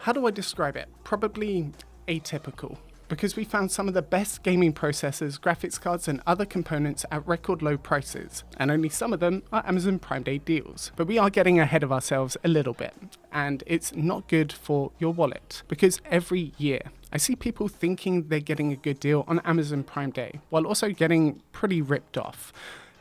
How do I describe it? Probably atypical, because we found some of the best gaming processors, graphics cards and other components at record low prices, and only some of them are Amazon Prime Day deals. But we are getting ahead of ourselves a little bit, and it's not good for your wallet, because every year I see people thinking they're getting a good deal on Amazon Prime Day, while also getting pretty ripped off.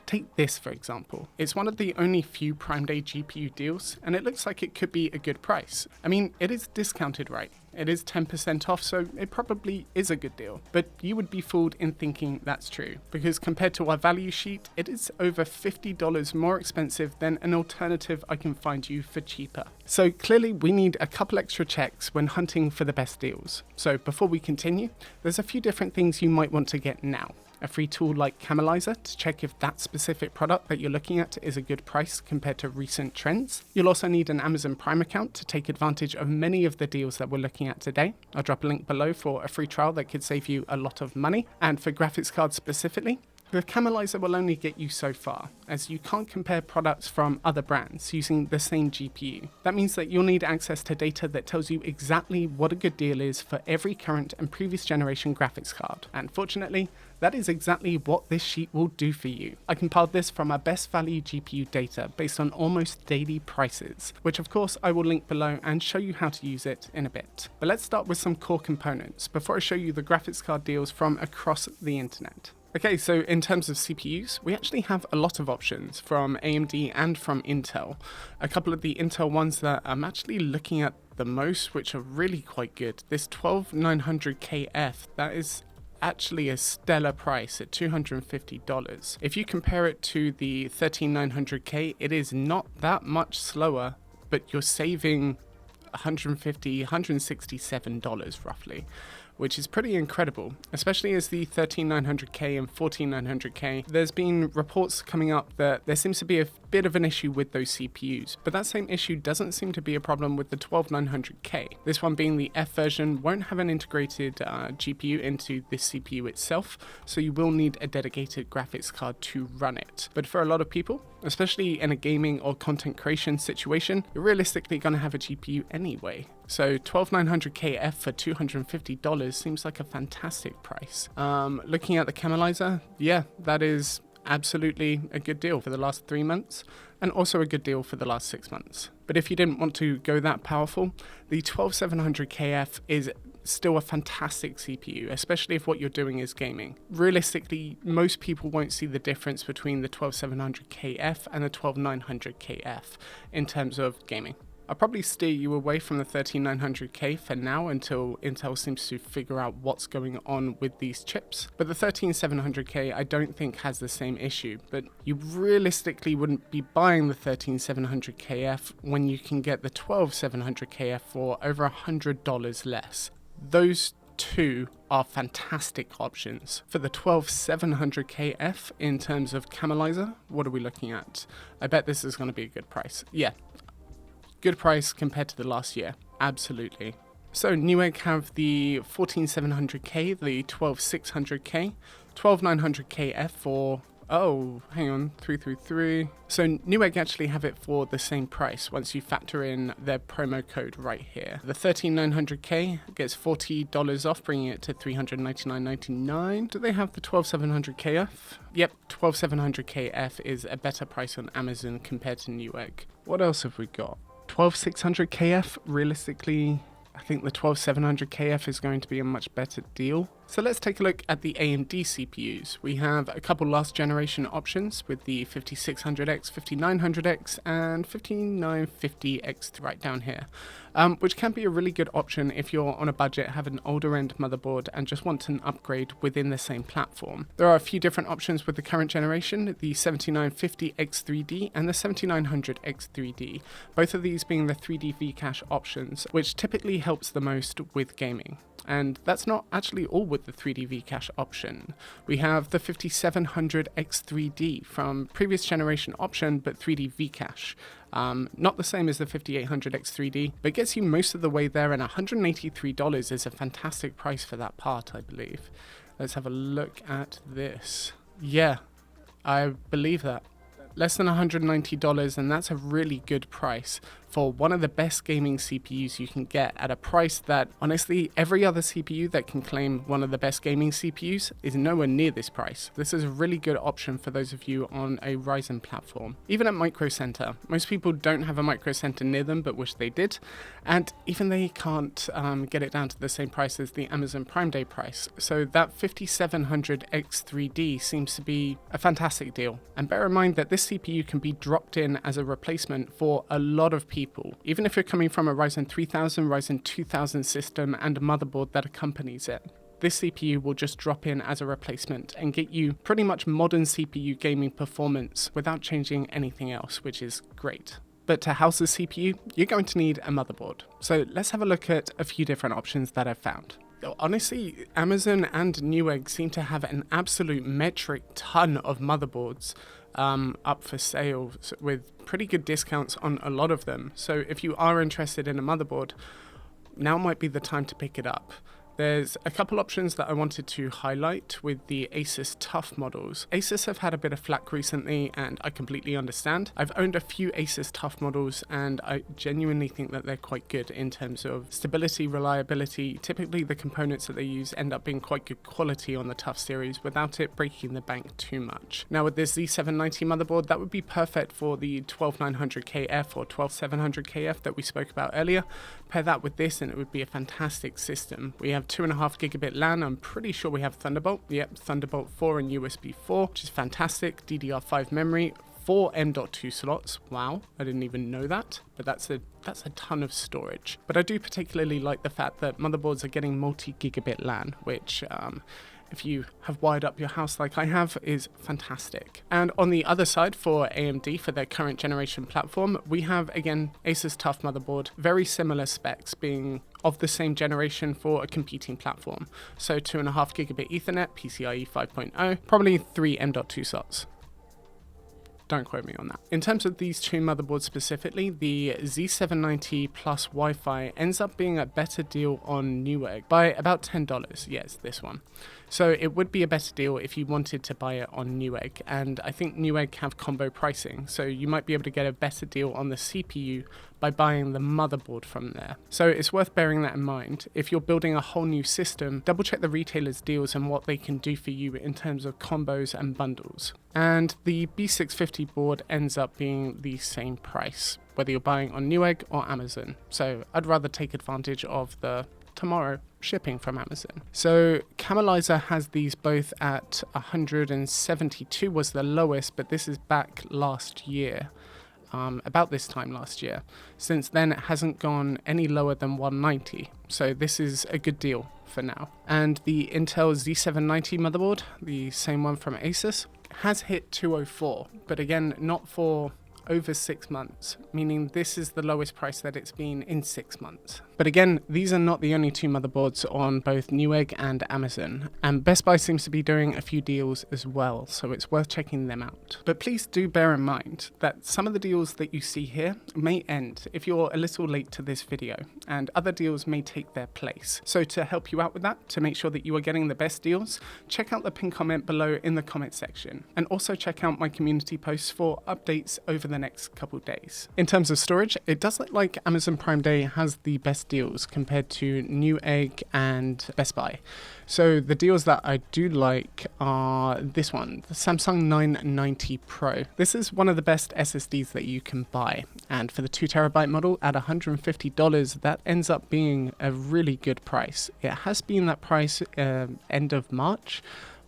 Take this for example. It's one of the only few Prime Day GPU deals, and it looks like it could be a good price. I mean, it is discounted, right? It is 10% off, so it probably is a good deal. But you would be fooled in thinking that's true, because compared to our value sheet, it is over $50 more expensive than an alternative I can find you for cheaper. So clearly we need a couple extra checks when hunting for the best deals. So before we continue, there's a few different things you might want to get now. A free tool like Camelizer to check if that specific product that you're looking at is a good price compared to recent trends. You'll also need an Amazon Prime account to take advantage of many of the deals that we're looking at today. I'll drop a link below for a free trial that could save you a lot of money. And for graphics cards specifically, the Camelizer will only get you so far, as you can't compare products from other brands using the same GPU. That means that you'll need access to data that tells you exactly what a good deal is for every current and previous generation graphics card. And fortunately, that is exactly what this sheet will do for you. I compiled this from our best value GPU data based on almost daily prices, which of course I will link below and show you how to use it in a bit. But let's start with some core components before I show you the graphics card deals from across the internet. Okay, so in terms of CPUs, we actually have a lot of options from AMD and from Intel. A couple of the Intel ones that I'm actually looking at the most, which are really quite good. This 12900KF, that is actually a stellar price at $250. If you compare it to the 13900K, it is not that much slower, but you're saving $150, $167 roughly, which is pretty incredible, especially as the 13900K and 14900K. There's been reports coming up that there seems to be a bit of an issue with those CPUs, but that same issue doesn't seem to be a problem with the 12900K. This one being the F version won't have an integrated GPU into this CPU itself, so you will need a dedicated graphics card to run it. But for a lot of people, especially in a gaming or content creation situation, you're realistically going to have a GPU anyway. So 12900KF for $250 seems like a fantastic price. Looking at the Camelizer, yeah, that is absolutely a good deal for the last 3 months, and also a good deal for the last 6 months. But if you didn't want to go that powerful, the 12700KF is still a fantastic CPU, especially if what you're doing is gaming. Realistically, most people won't see the difference between the 12700KF and the 12900KF in terms of gaming. I'll probably steer you away from the 13900K for now until Intel seems to figure out what's going on with these chips. But the 13700K I don't think has the same issue, but you realistically wouldn't be buying the 13700KF when you can get the 12700KF for over $100 less. Those two are fantastic options. For the 12700KF in terms of Camelizer, what are we looking at? I bet this is going to be a good price. Yeah. Good price compared to the last year, absolutely. So Newegg have the 14700K, the 12600K, 12900KF for, oh, hang on, 333. So Newegg actually have it for the same price once you factor in their promo code right here. The 13900K gets $40 off, bringing it to $399.99. Do they have the 12700KF? Yep, 12700KF is a better price on Amazon compared to Newegg. What else have we got? 12600KF, realistically, I think the 12700KF is going to be a much better deal. So let's take a look at the AMD CPUs. We have a couple last generation options with the 5600X, 5900X, and 5950X right down here, which can be a really good option if you're on a budget, have an older end motherboard, and just want an upgrade within the same platform. There are a few different options with the current generation, the 7950X3D and the 7900X3D, both of these being the 3D V-Cache options, which typically helps the most with gaming. And that's not actually all with the 3D V-Cache option. We have the 5700X3D from previous generation option, but 3D V-Cache. Not the same as the 5800X3D, but gets you most of the way there, and $183 is a fantastic price for that part, I believe. Let's have a look at this. Yeah, I believe that. Less than $190, and that's a really good price for one of the best gaming CPUs you can get at a price that, honestly, every other CPU that can claim one of the best gaming CPUs is nowhere near this price. This is a really good option for those of you on a Ryzen platform. Even at Micro Center, most people don't have a Micro Center near them but wish they did, and even they can't get it down to the same price as the Amazon Prime Day price. So that 5700 X3D seems to be a fantastic deal. And bear in mind that this CPU can be dropped in as a replacement for a lot of people. Even if you're coming from a Ryzen 3000, Ryzen 2000 system and a motherboard that accompanies it, this CPU will just drop in as a replacement and get you pretty much modern CPU gaming performance without changing anything else, which is great. But to house the CPU, you're going to need a motherboard. So let's have a look at a few different options that I've found. Honestly, Amazon and Newegg seem to have an absolute metric ton of motherboards up for sale with pretty good discounts on a lot of them. So if you are interested in a motherboard, now might be the time to pick it up. There's a couple options that I wanted to highlight with the Asus TUF models. Asus have had a bit of flack recently, and I completely understand. I've owned a few Asus TUF models, and I genuinely think that they're quite good in terms of stability, reliability. Typically, the components that they use end up being quite good quality on the TUF series without it breaking the bank too much. Now, with this Z790 motherboard, that would be perfect for the 12900KF or 12700KF that we spoke about earlier. Pair that with this, and it would be a fantastic system. We have 2.5 gigabit LAN. I'm pretty sure we have Thunderbolt. Yep, Thunderbolt 4 and USB 4, which is fantastic. DDR5 memory, 4 M.2 slots. Wow, I didn't even know that, but that's a ton of storage. But I do particularly like the fact that motherboards are getting multi-gigabit LAN, which if you have wired up your house like I have, is fantastic. And on the other side, for AMD, for their current generation platform, we have, again, Asus TUF motherboard, very similar specs, being of the same generation for a competing platform. So 2.5 gigabit Ethernet, PCIe 5.0, probably 3 M.2 slots. Don't quote me on that. In terms of these two motherboards specifically, the Z790 plus Wi-Fi ends up being a better deal on Newegg by about $10. Yes, this one. So it would be a better deal if you wanted to buy it on Newegg, and I think Newegg have combo pricing, so you might be able to get a better deal on the CPU by buying the motherboard from there. So it's worth bearing that in mind. If you're building a whole new system, double check the retailer's deals and what they can do for you in terms of combos and bundles. And the B650 board ends up being the same price, whether you're buying on Newegg or Amazon. So I'd rather take advantage of the tomorrow shipping from Amazon. So Camelizer has these both at 172 was the lowest, but this is back last year. About this time last year. Since then, it hasn't gone any lower than 190. So this is a good deal for now. And the Intel Z790 motherboard, the same one from Asus, has hit 204, but again, not for over 6 months, meaning this is the lowest price that it's been in 6 months. But again, these are not the only two motherboards on both Newegg and Amazon, and Best Buy seems to be doing a few deals as well, so it's worth checking them out. But please do bear in mind that some of the deals that you see here may end if you're a little late to this video, and other deals may take their place. So to help you out with that, to make sure that you are getting the best deals, check out the pinned comment below in the comment section, and also check out my community posts for updates over the next couple days. In terms of storage, it does look like Amazon Prime Day has the best deals compared to Newegg and Best Buy. So the deals that I do like are this one, the Samsung 990 Pro. This is one of the best SSDs that you can buy, and for the 2TB model at $150, that ends up being a really good price. It has been that price end of March,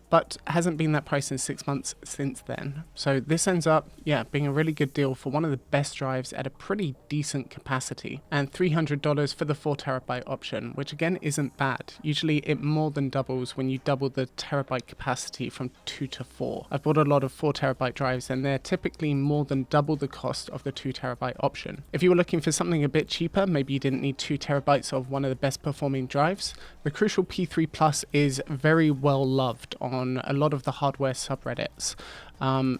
but hasn't been that price in 6 months since then. So this ends up, being a really good deal for one of the best drives at a pretty decent capacity, and $300 for the 4TB option, which again isn't bad. Usually it more than doubles when you double the terabyte capacity from 2 to 4. I've bought a lot of 4TB drives, and they're typically more than double the cost of the 2TB option. If you were looking for something a bit cheaper, maybe you didn't need 2 terabytes of one of the best performing drives, the Crucial P3 Plus is very well loved on on a lot of the hardware subreddits.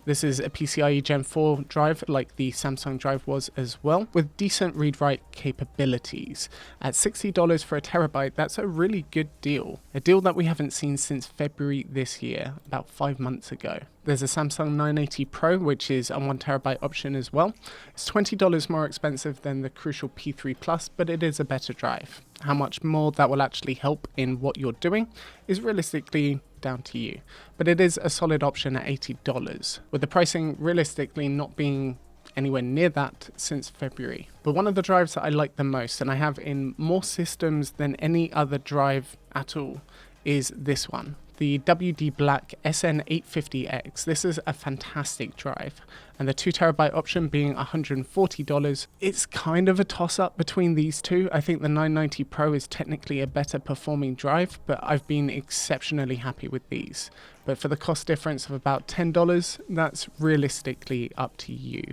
This is a PCIe Gen 4 drive like the Samsung drive was as well, with decent read-write capabilities. At $60 for a terabyte, that's a really good deal. A deal that we haven't seen since February this year, about 5 months ago. There's a Samsung 980 Pro, which is a 1 terabyte option as well. It's $20 more expensive than the Crucial P3 Plus, but it is a better drive. How much more that will actually help in what you're doing is realistically down to you. But it is a solid option at $80, with the pricing realistically not being anywhere near that since February. But one of the drives that I like the most, and I have in more systems than any other drive at all, is this one, the WD Black SN850X. This is a fantastic drive, and the 2 terabyte option being $140. It's kind of a toss-up between these two. I think the 990 Pro is technically a better performing drive, but I've been exceptionally happy with these. But for the cost difference of about $10, that's realistically up to you,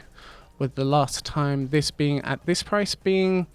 with the last time this being at this price being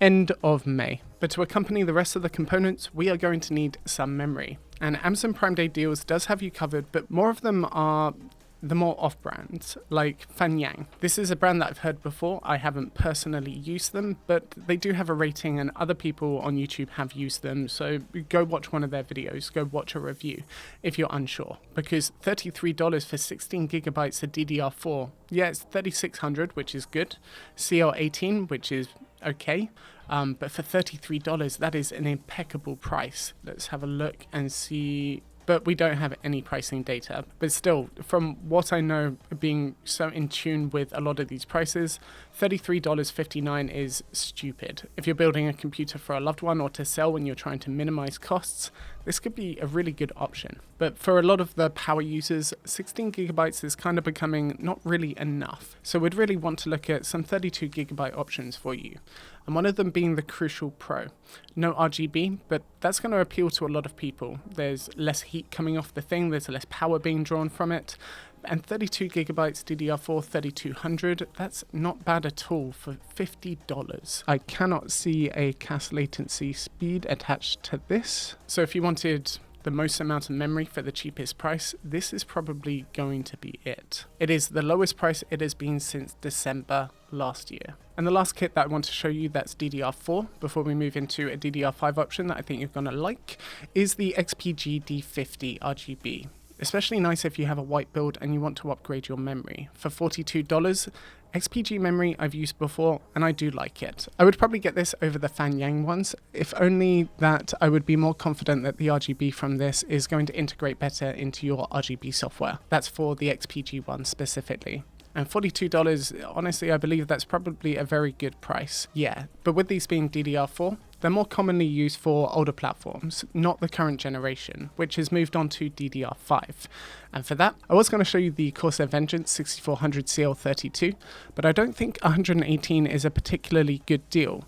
end of May. But to accompany the rest of the components, we are going to need some memory. And Amazon Prime Day Deals does have you covered, but more of them are the more off-brands, like Fanyang. This is a brand that I've heard before. I haven't personally used them, but they do have a rating and other people on YouTube have used them. So go watch one of their videos, go watch a review if you're unsure. Because $33 for 16 gigabytes of DDR4, yeah, it's $3,600, which is good. CL18, which is okay. But for $33, that is an impeccable price. Let's have a look and see. But we don't have any pricing data. But still, from what I know, being so in tune with a lot of these prices, $33.59 is stupid. If you're building a computer for a loved one or to sell when you're trying to minimize costs, this could be a really good option. But for a lot of the power users, 16 gigabytes is kind of becoming not really enough. So we'd really want to look at some 32 gigabyte options for you. And one of them being the Crucial Pro. No RGB, but that's going to appeal to a lot of people. There's less heat coming off the thing, there's less power being drawn from it. And 32 gigabytes DDR4 3200, that's not bad at all for $50. I cannot see a CAS latency speed attached to this. So if you wanted the most amount of memory for the cheapest price, this is probably going to be it. It is the lowest price it has been since December last year. And the last kit that I want to show you that's DDR4 before we move into a DDR5 option that I think you're going to like is the XPG D50 RGB. Especially nice if you have a white build and you want to upgrade your memory. For $42, XPG memory I've used before and I do like it. I would probably get this over the Fanyang ones, if only that I would be more confident that the RGB from this is going to integrate better into your RGB software. That's for the XPG one specifically. And $42, honestly, I believe that's probably a very good price. Yeah, but with these being DDR4, they're more commonly used for older platforms, not the current generation, which has moved on to DDR5. And for that, I was going to show you the Corsair Vengeance 6400 CL32, but I don't think 118 is a particularly good deal.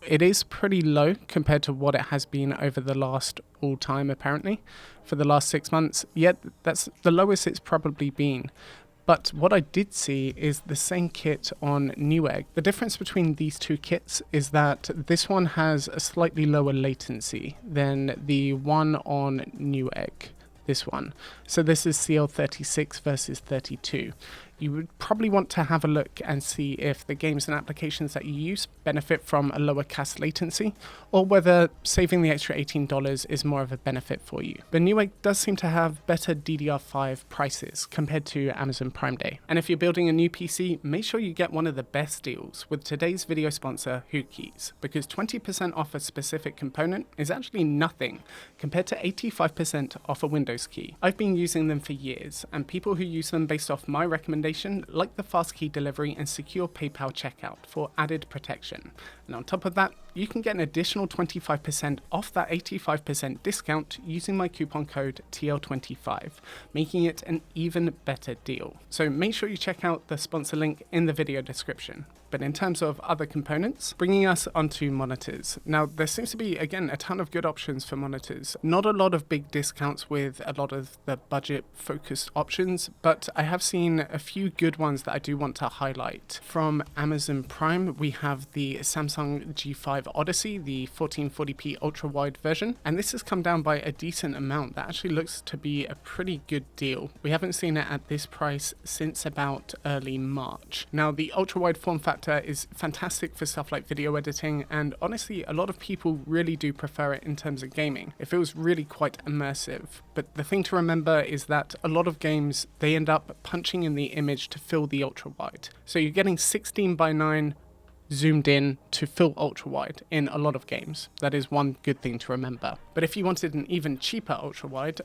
It is pretty low compared to what it has been over the last all time, apparently, for the last 6 months. Yet, that's the lowest it's probably been. But what I did see is the same kit on Newegg. The difference between these two kits is that this one has a slightly lower latency than the one on Newegg, this one. So this is CL36 versus 32. You would probably want to have a look and see if the games and applications that you use benefit from a lower CAS latency, or whether saving the extra $18 is more of a benefit for you. But Newegg does seem to have better DDR5 prices compared to Amazon Prime Day. And if you're building a new PC, make sure you get one of the best deals with today's video sponsor, Hootkeys, because 20% off a specific component is actually nothing compared to 85% off a Windows key. I've been using them for years, and people who use them based off my recommendation like the fast key delivery and secure PayPal checkout for added protection. And on top of that, you can get an additional 25% off that 85% discount using my coupon code TL25, making it an even better deal. So make sure you check out the sponsor link in the video description. But in terms of other components, bringing us onto monitors. Now, there seems to be, again, a ton of good options for monitors. Not a lot of big discounts with a lot of the budget-focused options, but I have seen a few good ones that I do want to highlight. From Amazon Prime, we have the Samsung G5 have Odyssey, the 1440p ultra wide version, and this has come down by a decent amount. That actually looks to be a pretty good deal. We haven't seen it at this price since about early March. Now, the ultra wide form factor is fantastic for stuff like video editing, and honestly a lot of people really do prefer it in terms of gaming. It feels really quite immersive. But the thing to remember is that a lot of games, they end up punching in the image to fill the ultra wide. So you're getting 16:9 zoomed in to fill ultra wide in a lot of games. That is one good thing to remember. But if you wanted an even cheaper ultra wide,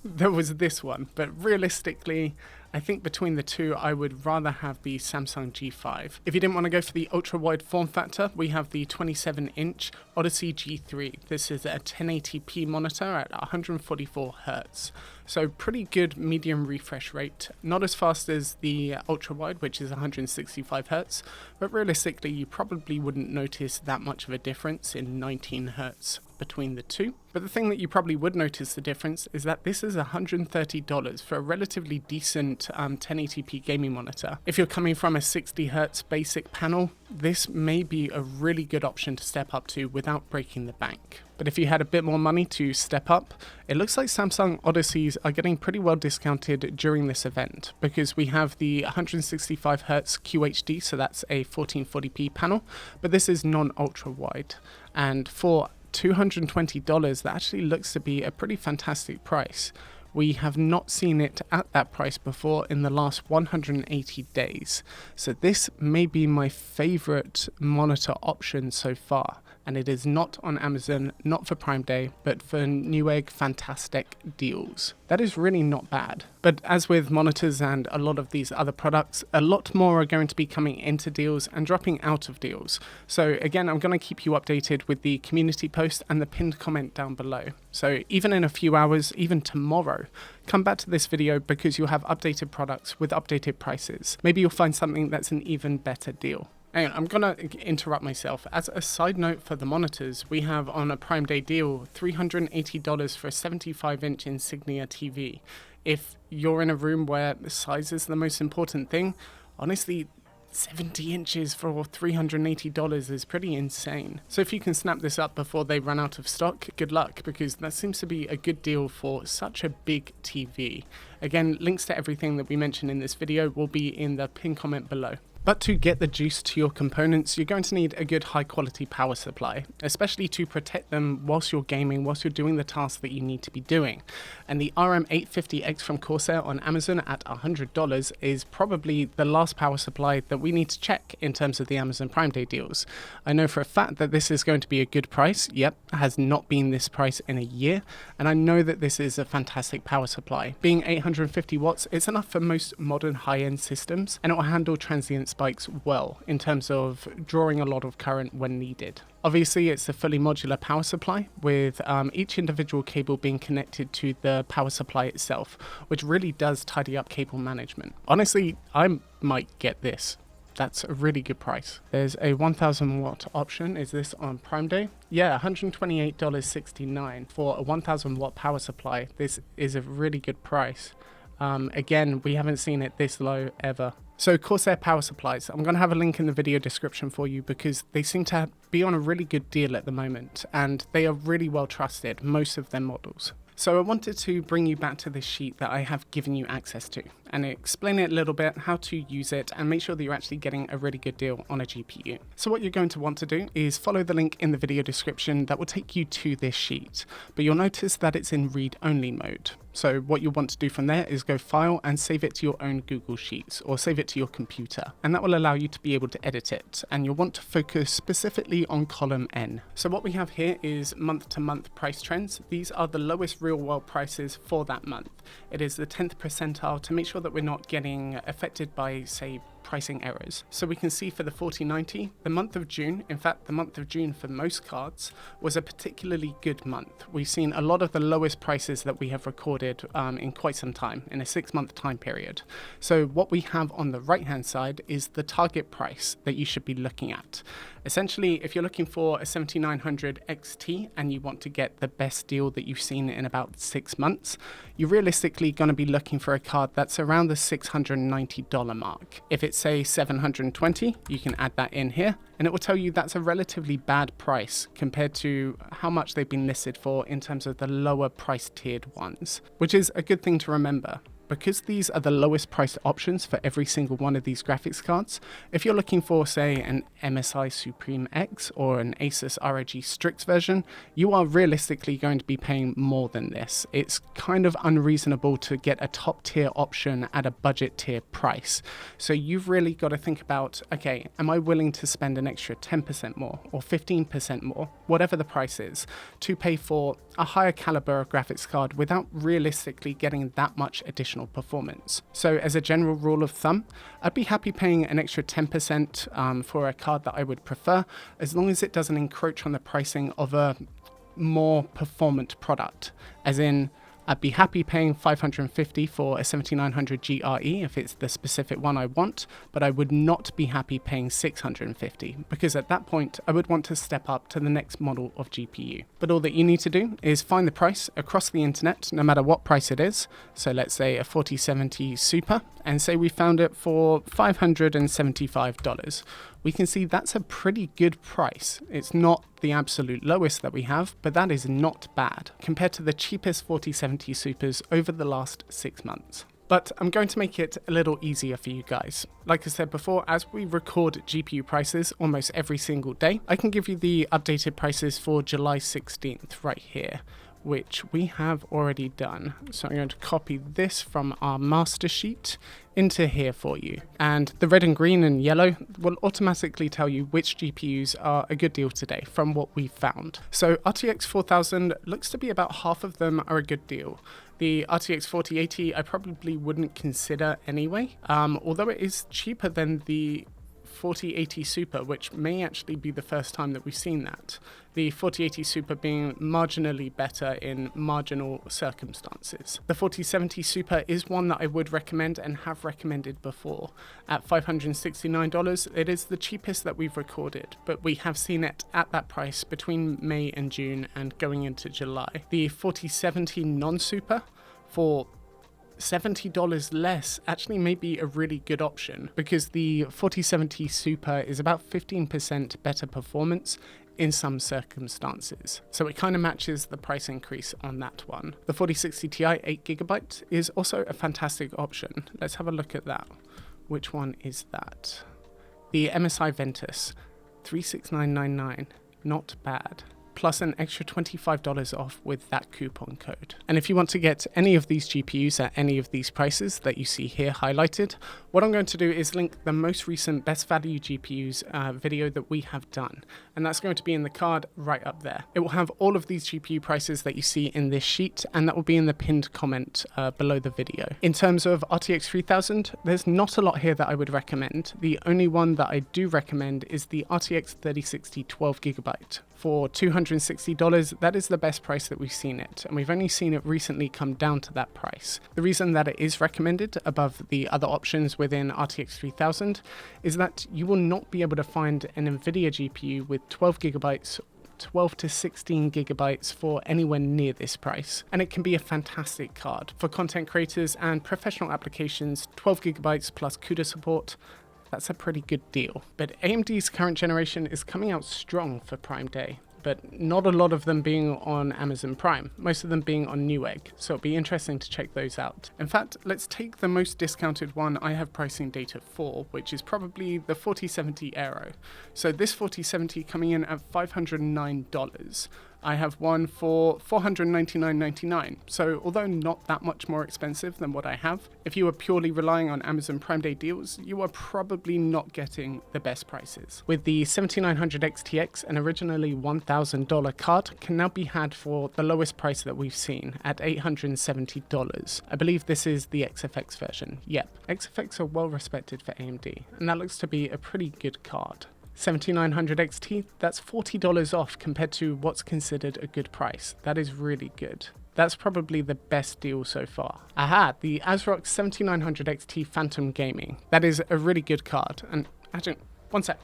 there was this one. But realistically, I think between the two, I would rather have the Samsung G5. If you didn't want to go for the ultra-wide form factor, we have the 27-inch Odyssey G3. This is a 1080p monitor at 144 Hz. So pretty good medium refresh rate. Not as fast as the ultra-wide, which is 165 Hz, but realistically, you probably wouldn't notice that much of a difference in 19 Hz between the two. But the thing that you probably would notice the difference is that this is $130 for a relatively decent 1080p gaming monitor. If you're coming from a 60 Hz basic panel, this may be a really good option to step up to without breaking the bank. But if you had a bit more money to step up, it looks like Samsung Odysseys are getting pretty well discounted during this event, because we have the 165 Hz QHD, so that's a 1440p panel, but this is non-ultra wide. And for $220, that actually looks to be a pretty fantastic price. We have not seen it at that price before in the last 180 days. So this may be my favorite monitor option so far. And it is not on Amazon, not for Prime Day, but for Newegg Fantastic Deals. That is really not bad. But as with monitors and a lot of these other products, a lot more are going to be coming into deals and dropping out of deals. So again, I'm going to keep you updated with the community post and the pinned comment down below. So even in a few hours, even tomorrow, come back to this video because you'll have updated products with updated prices. Maybe you'll find something that's an even better deal. Hang on, I'm going to interrupt myself. As a side note for the monitors, we have on a Prime Day deal $380 for a 75-inch Insignia TV. If you're in a room where size is the most important thing, honestly, 70 inches for $380 is pretty insane. So if you can snap this up before they run out of stock, good luck, because that seems to be a good deal for such a big TV. Again, links to everything that we mentioned in this video will be in the pinned comment below. But to get the juice to your components, you're going to need a good high quality power supply, especially to protect them whilst you're gaming, whilst you're doing the tasks that you need to be doing. And the RM850X from Corsair on Amazon at $100 is probably the last power supply that we need to check in terms of the Amazon Prime Day deals. I know for a fact that this is going to be a good price. Yep, has not been this price in a year. And I know that this is a fantastic power supply. Being 850 watts, it's enough for most modern high-end systems, and it will handle transient spikes well in terms of drawing a lot of current when needed. Obviously, it's a fully modular power supply with each individual cable being connected to the power supply itself, which really does tidy up cable management. Honestly, I might get this. That's a really good price. There's a 1000 watt option. Is this on Prime Day? Yeah, $128.69 for a 1000 watt power supply. This is a really good price. Again, we haven't seen it this low ever. So Corsair power supplies, I'm going to have a link in the video description for you because they seem to be on a really good deal at the moment and they are really well trusted, most of their models. So I wanted to bring you back to this sheet that I have given you access to and explain it a little bit, how to use it, and make sure that you're actually getting a really good deal on a GPU. So what you're going to want to do is follow the link in the video description that will take you to this sheet, but you'll notice that it's in read-only mode. So what you'll want to do from there is go File and save it to your own Google Sheets or save it to your computer. And that will allow you to be able to edit it. And you'll want to focus specifically on column N. So what we have here is month-to-month price trends. These are the lowest real-world prices for that month. It is the 10th percentile to make sure that we're not getting affected by, say, pricing errors. So we can see for the 4090, the month of June, in fact the month of June for most cards, was a particularly good month. We've seen a lot of the lowest prices that we have recorded in quite some time, in a 6-month time period. So what we have on the right hand side is the target price that you should be looking at. Essentially, if you're looking for a 7900 XT and you want to get the best deal that you've seen in about 6 months, you're realistically going to be looking for a card that's around the $690 mark. If it's it's say 720, you can add that in here, and it will tell you that's a relatively bad price compared to how much they've been listed for in terms of the lower price tiered ones, which is a good thing to remember. Because these are the lowest priced options for every single one of these graphics cards, if you're looking for, say, an MSI Supreme X or an Asus ROG Strix version, you are realistically going to be paying more than this. It's kind of unreasonable to get a top tier option at a budget tier price. So you've really got to think about, okay, am I willing to spend an extra 10% more or 15% more, whatever the price is, to pay for a higher caliber of graphics card without realistically getting that much additional performance. So as a general rule of thumb, I'd be happy paying an extra 10% for a card that I would prefer, as long as it doesn't encroach on the pricing of a more performant product. As in, I'd be happy paying $550 for a 7900 GRE if it's the specific one I want, but I would not be happy paying $650 because at that point I would want to step up to the next model of GPU. But all that you need to do is find the price across the internet, no matter what price it is. So let's say a 4070 Super, and say we found it for $575. We can see that's a pretty good price. It's not the absolute lowest that we have, but that is not bad compared to the cheapest 4070 Supers over the last 6 months. But I'm going to make it a little easier for you guys. Like I said before, as we record GPU prices almost every single day, I can give you the updated prices for July 16th right here, which we have already done. So I'm going to copy this from our master sheet into here for you. And the red and green and yellow will automatically tell you which GPUs are a good deal today from what we've found. So RTX 4000 looks to be about half of them are a good deal. The RTX 4080 I probably wouldn't consider anyway, although it is cheaper than the 4080 Super, which may actually be the first time that we've seen that. The 4080 Super being marginally better in marginal circumstances. The 4070 Super is one that I would recommend and have recommended before. At $569, it is the cheapest that we've recorded, but we have seen it at that price between May and June and going into July. The 4070 non-Super for $70 less actually may be a really good option, because the 4070 Super is about 15% better performance in some circumstances. So it kind of matches the price increase on that one. The 4060 Ti 8GB is also a fantastic option. Let's have a look at that. Which one is that? The MSI Ventus 36999, not bad. Plus an extra $25 off with that coupon code. And if you want to get any of these GPUs at any of these prices that you see here highlighted, what I'm going to do is link the most recent best value GPUs video that we have done. And that's going to be in the card right up there. It will have all of these GPU prices that you see in this sheet, and that will be in the pinned comment below the video. In terms of RTX 3000, there's not a lot here that I would recommend. The only one that I do recommend is the RTX 3060 12GB. For $260, that is the best price that we've seen it, and we've only seen it recently come down to that price. The reason that it is recommended above the other options within RTX 3000 is that you will not be able to find an NVIDIA GPU with 12GB 12 to 16 gigabytes for anywhere near this price, and it can be a fantastic card for content creators and professional applications. 12 gigabytes plus CUDA support, that's a pretty good deal. But AMD's current generation is coming out strong for Prime Day, but not a lot of them being on Amazon Prime, most of them being on Newegg, so it'll be interesting to check those out. In fact, let's take the most discounted one I have pricing data for, which is probably the 4070 Aero. So this 4070 coming in at $509. I have one for $499.99, so although not that much more expensive than what I have, if you are purely relying on Amazon Prime Day deals, you are probably not getting the best prices. With the 7900 XTX, an originally $1,000 card can now be had for the lowest price that we've seen at $870. I believe this is the XFX version. Yep, XFX are well respected for AMD, and that looks to be a pretty good card. 7900 XT, that's $40 off compared to what's considered a good price. That is really good. That's probably the best deal so far. Aha, the ASRock 7900 XT Phantom Gaming. That is a really good card. And actually, one sec.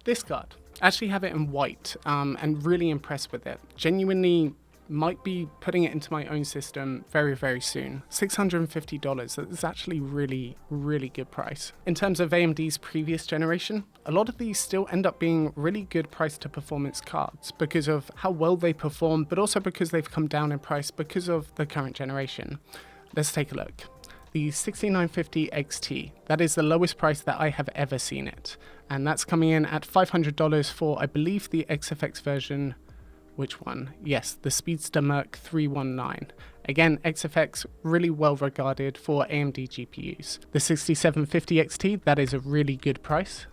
This card, I actually have it in white and really impressed with it. Genuinely might be putting it into my own system very, very soon. $650, that's actually really, really good price. In terms of AMD's previous generation, a lot of these still end up being really good price to performance cards because of how well they perform, but also because they've come down in price because of the current generation. Let's take a look. The 6950 XT, that is the lowest price that I have ever seen it. And that's coming in at $500 for, I believe, the XFX version. Which one? Yes, the Speedster Merc 319. Again, XFX really well regarded for AMD GPUs. The 6750 XT, that is a really good price,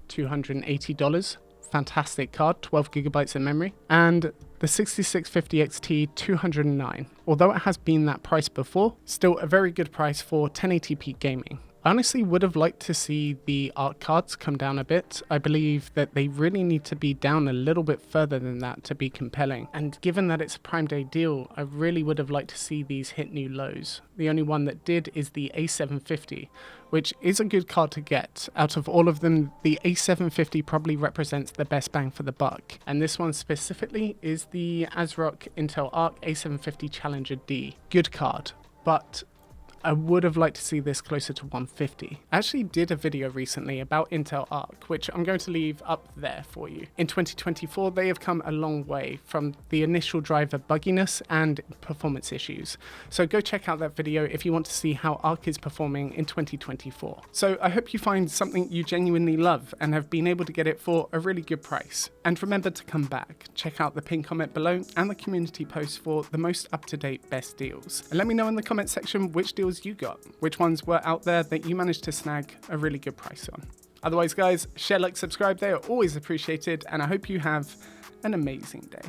$280. Fantastic card, 12 gigabytes of memory. And the 6650 XT 209. Although it has been that price before, still a very good price for 1080p gaming. I honestly would have liked to see the ARC cards come down a bit. I believe that they really need to be down a little bit further than that to be compelling. And given that it's a Prime Day deal, I really would have liked to see these hit new lows. The only one that did is the A750, which is a good card to get. Out of all of them, the A750 probably represents the best bang for the buck. And this one specifically is the ASRock Intel Arc A750 Challenger D. Good card, but I would have liked to see this closer to 150. I actually did a video recently about Intel Arc, which I'm going to leave up there for you. In 2024, they have come a long way from the initial driver bugginess and performance issues. So go check out that video if you want to see how Arc is performing in 2024. So I hope you find something you genuinely love and have been able to get it for a really good price. And remember to come back, check out the pinned comment below and the community post for the most up-to-date best deals. And let me know in the comment section which deals you got, which ones were out there that you managed to snag a really good price on. Otherwise guys, share, like, subscribe, they are always appreciated, and I hope you have an amazing day.